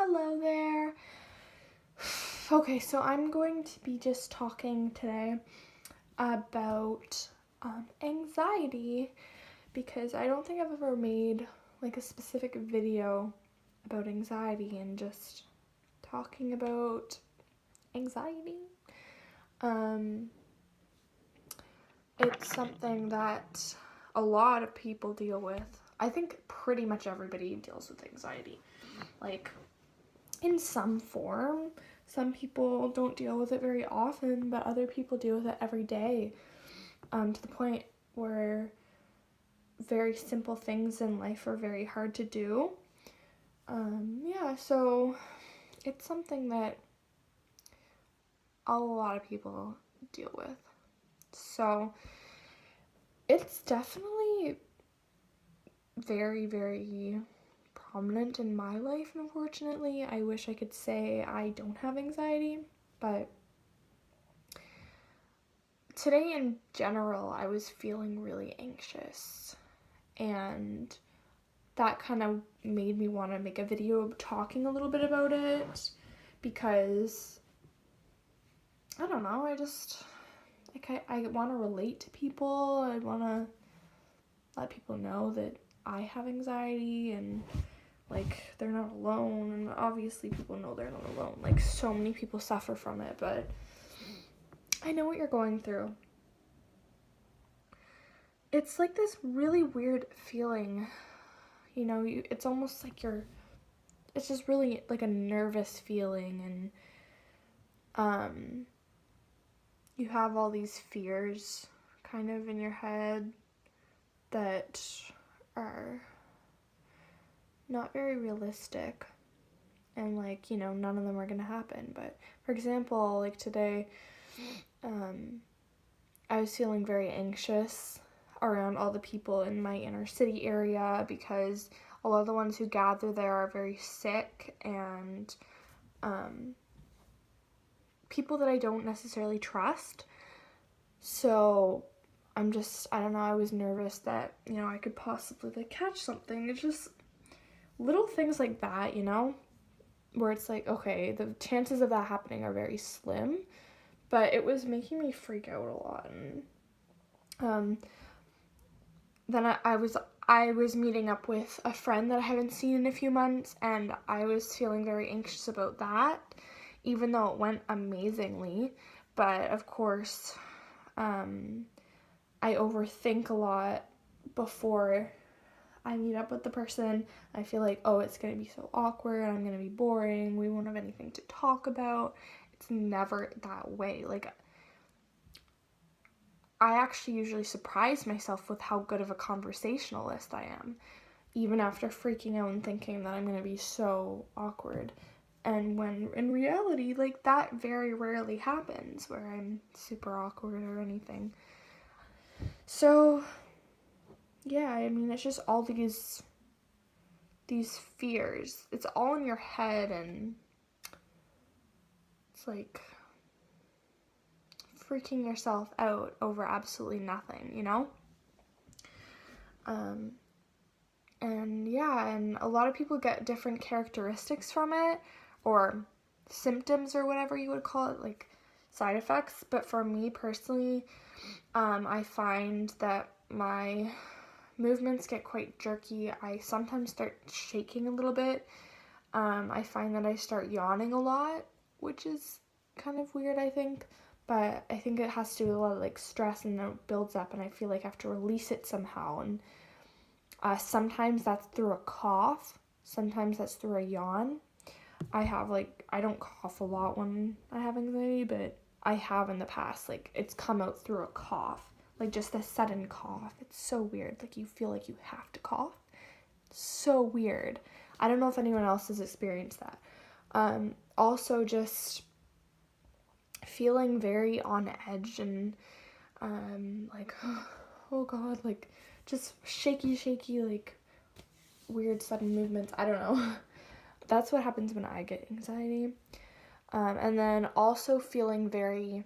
Hello there. Okay, so I'm going to be just talking today about anxiety because I don't think I've ever made like a specific video about anxiety and just talking about anxiety. It's something that a lot of people deal with. I think pretty much everybody deals with anxiety. Like, in some form. Some people don't deal with it very often, but other people deal with it every day, to the point where very simple things in life are very hard to do. So it's something that a lot of people deal with. So it's definitely very, very prominent in my life, unfortunately. I wish I could say I don't have anxiety, but today in general, I was feeling really anxious, and that kind of made me want to make a video talking a little bit about it, because I don't know, I want to relate to people. I want to let people know that I have anxiety and like they're not alone, and obviously people know they're not alone. Like, so many people suffer from it, but I know what you're going through. It's like this really weird feeling, it's almost like it's just really like a nervous feeling, and you have all these fears kind of in your head that are not very realistic, and none of them are gonna happen. But for example, like today, I was feeling very anxious around all the people in my inner city area because a lot of the ones who gather there are very sick, and people that I don't necessarily trust. So I don't know, I was nervous that, I could possibly catch something. It's just little things like that, where it's like, okay, the chances of that happening are very slim, but it was making me freak out a lot. And then I was meeting up with a friend that I haven't seen in a few months, and I was feeling very anxious about that, even though it went amazingly. But of course, I overthink a lot before I meet up with the person. I feel like, oh, it's going to be so awkward, I'm going to be boring, we won't have anything to talk about. It's never that way. Like, I actually usually surprise myself with how good of a conversationalist I am, even after freaking out and thinking that I'm going to be so awkward. And when in reality, like, that very rarely happens where I'm super awkward or anything. So yeah, I mean, it's just all these fears. It's all in your head, and it's like freaking yourself out over absolutely nothing, and a lot of people get different characteristics from it, or symptoms, or whatever you would call it, like side effects. But for me personally, I find that my movements get quite jerky. I sometimes start shaking a little bit. I find that I start yawning a lot, which is kind of weird, I think. But I think it has to do with a lot of like stress, and then it builds up, and I feel like I have to release it somehow. And sometimes that's through a cough. Sometimes that's through a yawn. I don't cough a lot when I have anxiety, but I have in the past. Like, it's come out through a cough. Like, just a sudden cough. It's so weird. Like, you feel like you have to cough. So weird. I don't know if anyone else has experienced that. Also, just feeling very on edge, and like, oh god, like just shaky, like weird sudden movements. I don't know. That's what happens when I get anxiety. And then also feeling very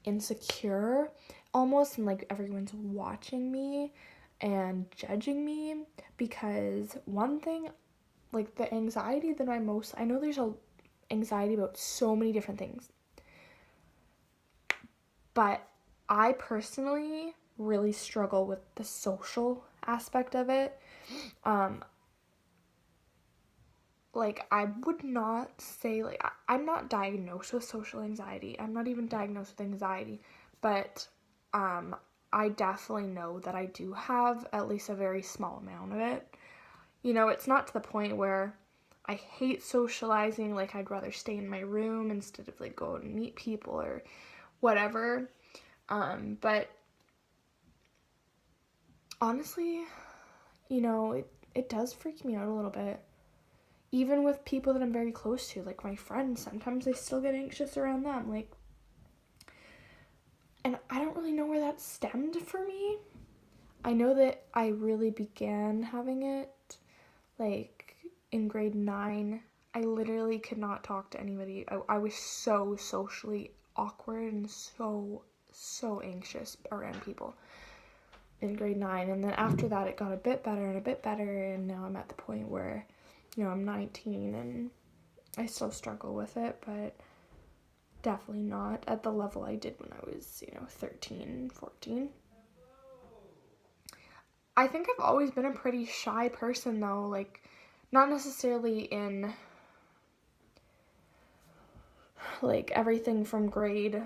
insecure almost, and like everyone's watching me and judging me, because one thing like the anxiety that I know there's a anxiety about so many different things, but I personally really struggle with the social aspect of it. Like, I would not say, like, I'm not diagnosed with social anxiety. I'm not even diagnosed with anxiety, but I definitely know that I do have at least a very small amount of it. You know, it's not to the point where I hate socializing, like, I'd rather stay in my room instead of, like, go out and meet people or whatever. But honestly, you know, it does freak me out a little bit. Even with people that I'm very close to, like my friends, sometimes I still get anxious around them. Like, and I don't really know where that stemmed for me. I know that I really began having it, like, in grade 9. I literally could not talk to anybody. I was so socially awkward and so anxious around people in grade 9. And then after that, it got a bit better and a bit better. And now I'm at the point where, you know, I'm 19 and I still struggle with it, but definitely not at the level I did when I was, you know, 13, 14. I think I've always been a pretty shy person, though, like, not necessarily in, like, everything from grade,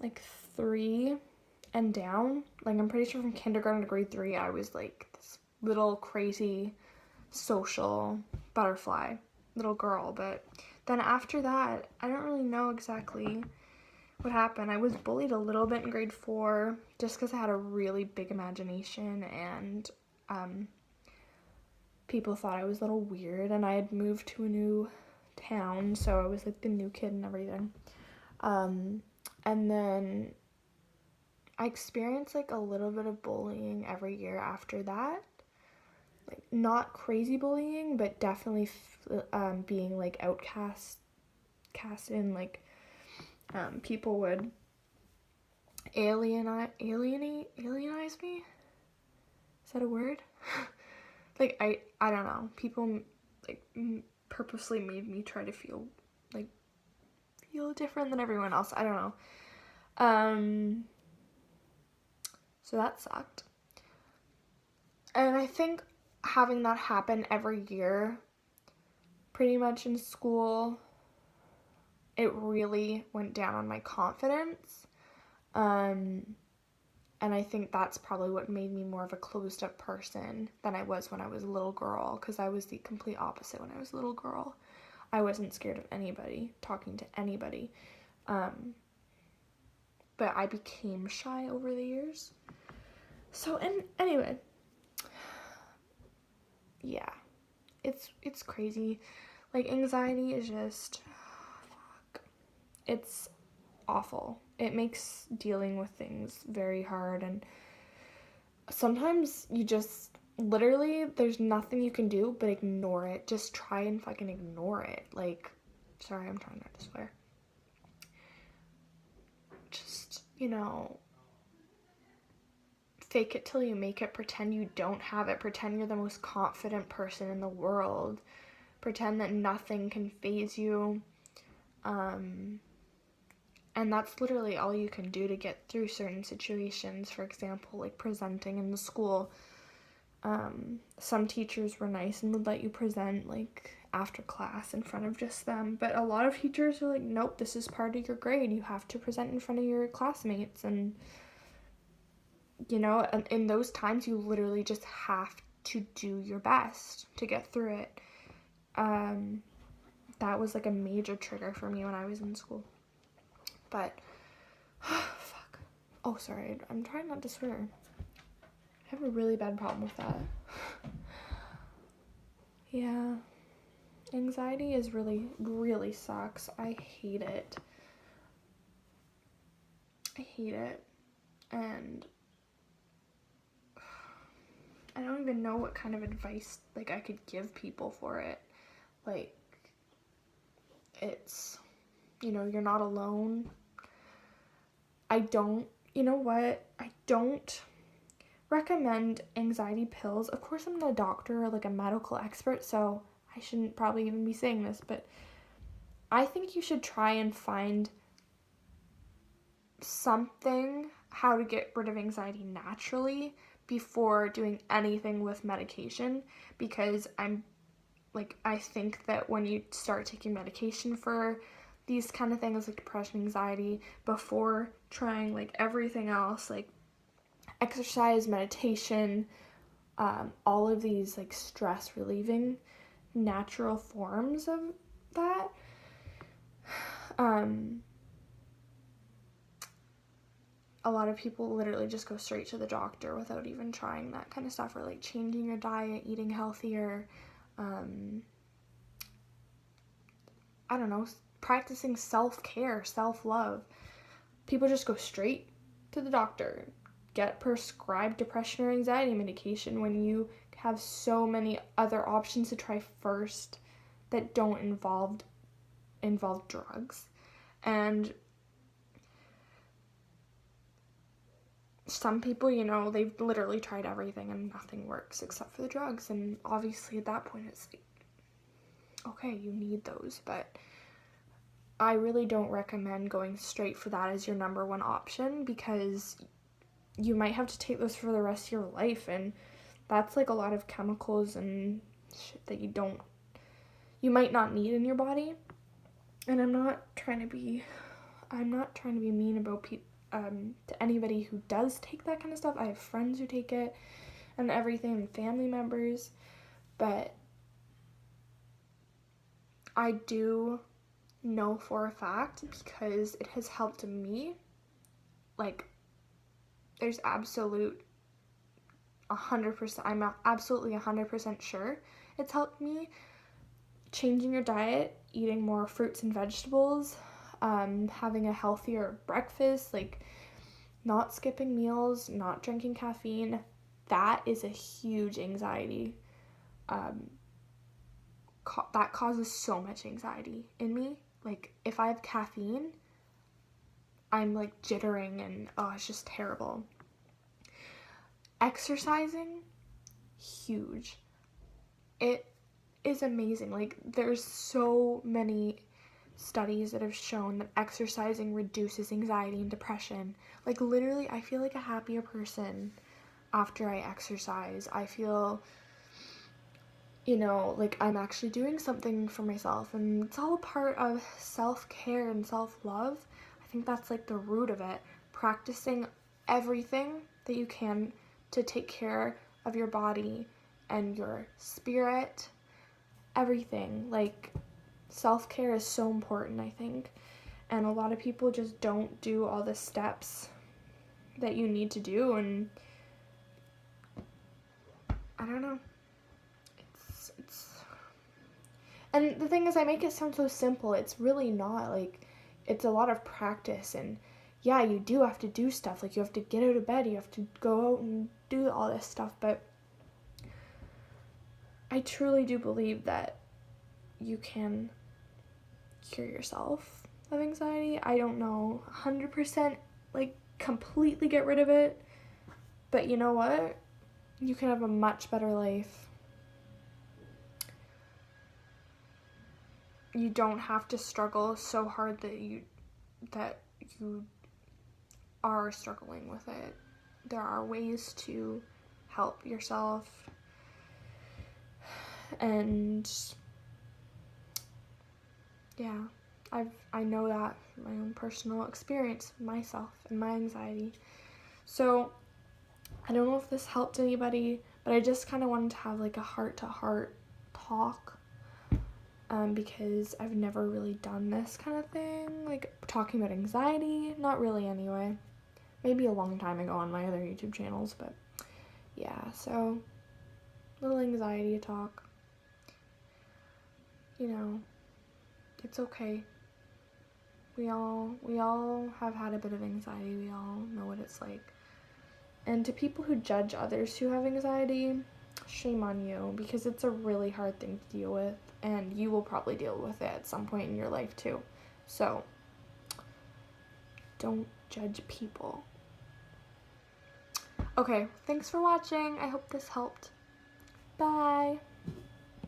like, 3 and down. Like, I'm pretty sure from kindergarten to grade 3, I was, like, this little crazy social butterfly little girl, but then after that, I don't really know exactly what happened. I was bullied a little bit in grade 4 just because I had a really big imagination, and people thought I was a little weird, and I had moved to a new town, so I was like the new kid and everything. And then I experienced like a little bit of bullying every year after that. Like, not crazy bullying, but definitely being like casted and like people would alienize me. Is that a word? Like, I don't know. People like purposely made me try to feel different than everyone else. I don't know. So that sucked. And I think having that happen every year, pretty much in school, it really went down on my confidence. And I think that's probably what made me more of a closed up person than I was when I was a little girl, because I was the complete opposite when I was a little girl. I wasn't scared of anybody, talking to anybody. But I became shy over the years. So, and anyway, yeah, it's crazy. Like, anxiety is just, fuck, it's awful. It makes dealing with things very hard, and sometimes you just, literally, there's nothing you can do but ignore it. Just try and fucking ignore it. Like, sorry, I'm trying not to swear. Just, you know, fake it till you make it. Pretend you don't have it. Pretend you're the most confident person in the world. Pretend that nothing can faze you. And that's literally all you can do to get through certain situations. For example, like presenting in the school. Some teachers were nice and would let you present like after class in front of just them. But a lot of teachers are like, nope, this is part of your grade. You have to present in front of your classmates. And, you know, in those times, you literally just have to do your best to get through it. That was like a major trigger for me when I was in school. But, fuck. Oh, sorry. I'm trying not to swear. I have a really bad problem with that. Yeah. Anxiety is really sucks. I hate it. And I don't even know what kind of advice, like, I could give people for it. Like, it's, you know, you're not alone. You know what? I don't recommend anxiety pills. Of course, I'm not a doctor or like a medical expert, so I shouldn't probably even be saying this, but I think you should try and find something how to get rid of anxiety naturally before doing anything with medication, because I think that when you start taking medication for these kind of things like depression, anxiety, before trying like everything else, like exercise, meditation, all of these like stress relieving natural forms of that, a lot of people literally just go straight to the doctor without even trying that kind of stuff, or like changing your diet, eating healthier, I don't know, practicing self-care, self-love. People just go straight to the doctor, get prescribed depression or anxiety medication when you have so many other options to try first that don't involve drugs. And some people, they've literally tried everything and nothing works except for the drugs. And obviously at that point it's like, okay, you need those, but I really don't recommend going straight for that as your number one option, because you might have to take those for the rest of your life, and that's like a lot of chemicals and shit that you might not need in your body. And I'm not trying to be mean about to anybody who does take that kind of stuff. I have friends who take it and everything, and family members, but I do know for a fact, because it has helped me, like, there's I'm absolutely 100% sure it's helped me. Changing your diet, eating more fruits and vegetables, having a healthier breakfast, like not skipping meals, not drinking caffeine, that is a huge anxiety. That causes so much anxiety in me. Like, if I have caffeine, I'm like jittering and it's just terrible. Exercising, huge. It is amazing. Like, there's so many studies that have shown that exercising reduces anxiety and depression. Like, literally, I feel like a happier person after I exercise. I feel, like I'm actually doing something for myself, and it's all a part of self-care and self-love. I think that's like the root of it. Practicing everything that you can to take care of your body and your spirit, everything. Like, self-care is so important, I think, and a lot of people just don't do all the steps that you need to do, and I don't know. And the thing is, I make it sound so simple. It's really not. Like, it's a lot of practice, and yeah, you do have to do stuff. Like, you have to get out of bed, you have to go out and do all this stuff, but I truly do believe that you can cure yourself of anxiety. I don't know 100%, like, completely get rid of it, but you know what? You can have a much better life. You don't have to struggle so hard that you are struggling with it. There are ways to help yourself, and yeah, I know that from my own personal experience, myself and my anxiety. So I don't know if this helped anybody, but I just kind of wanted to have like a heart-to-heart talk, because I've never really done this kind of thing, like talking about anxiety. Not really, anyway. Maybe a long time ago on my other YouTube channels, but yeah, so little anxiety talk. It's okay. We all have had a bit of anxiety. We all know what it's like. And to people who judge others who have anxiety, shame on you, because it's a really hard thing to deal with, and you will probably deal with it at some point in your life too. So don't judge people. Okay, thanks for watching. I hope this helped. Bye.